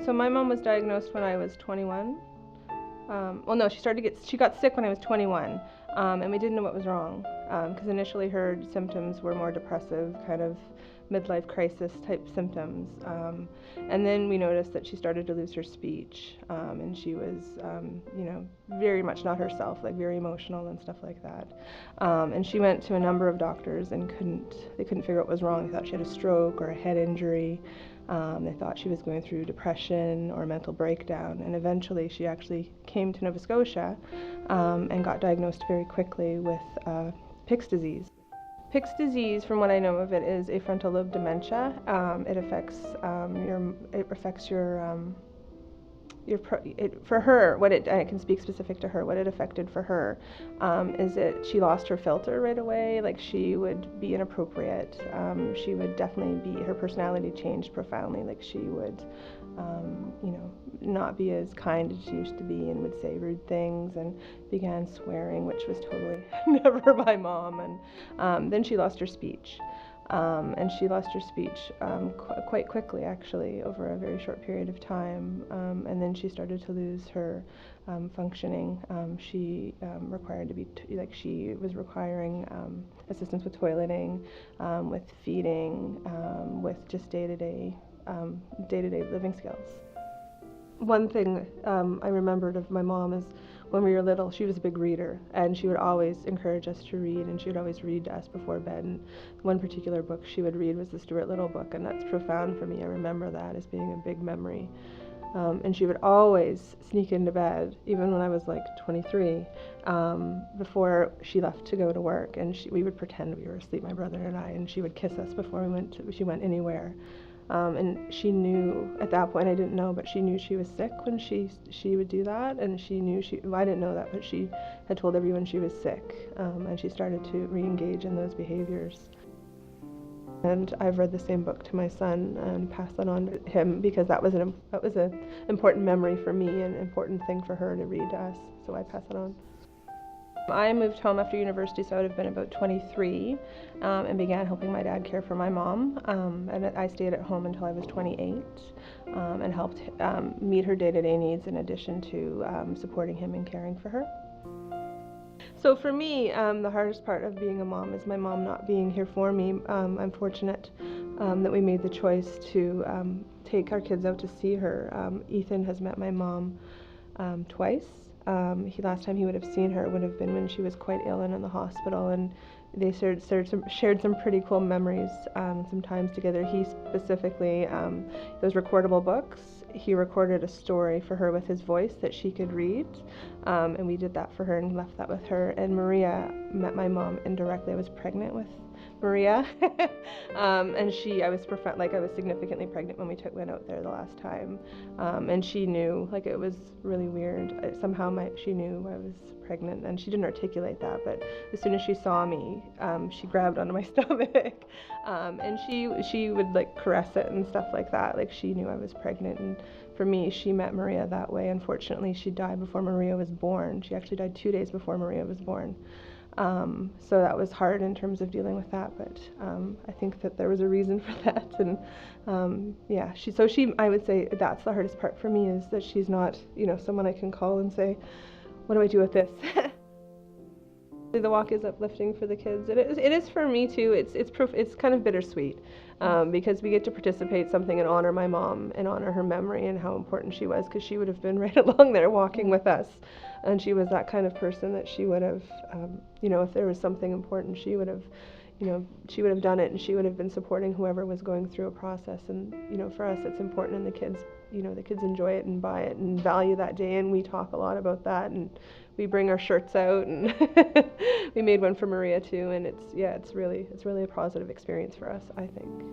So my mom was diagnosed when I was 21. Well, no, she got sick when I was 21, and we didn't know what was wrong, because initially her symptoms were more depressive, kind of midlife crisis type symptoms, and then we noticed that she started to lose her speech, and she was, very much not herself, like very emotional and stuff like that, and she went to a number of doctors and they couldn't figure out what was wrong. They thought she had a stroke or a head injury. They thought she was going through depression or mental breakdown, and eventually she actually came to Nova Scotia and got diagnosed very quickly with Pick's disease. Pick's disease, from what I know of it, is a frontal lobe dementia. It affects for her, I can speak specific to her, what it affected for her is that she lost her filter right away. Like, she would be inappropriate. She would definitely her personality changed profoundly. Like, she would, not be as kind as she used to be, and would say rude things, and began swearing, which was totally never my mom. And then she lost her speech. And she lost her speech quite quickly, actually, over a very short period of time. And then she started to lose her functioning. She required to be, she was requiring assistance with toileting, with feeding, with just day-to-day living skills. One thing I remembered of my mom is when we were little, she was a big reader, and she would always encourage us to read, and she would always read to us before bed. And one particular book she would read was the Stuart Little book, and that's profound for me. I remember that as being a big memory. And she would always sneak into bed, even when I was like 23, before she left to go to work, and we would pretend we were asleep, my brother and I, and she would kiss us before she went anywhere. And she knew, at that point, I didn't know, but she knew she was sick when she would do that, and she knew I didn't know that, but she had told everyone she was sick, and she started to re-engage in those behaviors. And I've read the same book to my son and passed that on to him, because that was an important memory for me, and an important thing for her to read to us, so I pass it on. I moved home after university, so I would have been about 23, and began helping my dad care for my mom. And I stayed at home until I was 28, and helped meet her day-to-day needs, in addition to supporting him and caring for her. So for me, the hardest part of being a mom is my mom not being here for me. I'm fortunate that we made the choice to take our kids out to see her. Ethan has met my mom twice. Last time he would have seen her would have been when she was quite ill and in the hospital, and they shared some pretty cool memories, some times together. He specifically, those recordable books, he recorded a story for her with his voice that she could read, and we did that for her and left that with her. And Maria met my mom indirectly. I was pregnant with Maria, and I was significantly pregnant when we went out there the last time, and she knew, like, it was really weird. She knew I was pregnant, and she didn't articulate that, but as soon as she saw me, she grabbed onto my stomach, and she would like caress it and stuff like that. Like, she knew I was pregnant. And for me, she met Maria that way. Unfortunately, she died before Maria was born. She actually died 2 days before Maria was born. So that was hard in terms of dealing with that, but I think that there was a reason for that. And I would say that's the hardest part for me, is that she's not, someone I can call and say, what do I do with this? The walk is uplifting for the kids. It is for me too. It's kind of bittersweet, because we get to participate something and honor my mom and honor her memory and how important she was, because she would have been right along there walking with us, and she was that kind of person that she would have, if there was something important, she would have done it, and she would have been supporting whoever was going through a process. And for us, it's important, and the kids enjoy it and buy it and value that day, and we talk a lot about that, and we bring our shirts out, and we made one for Maria too, and it's really a positive experience for us, I think.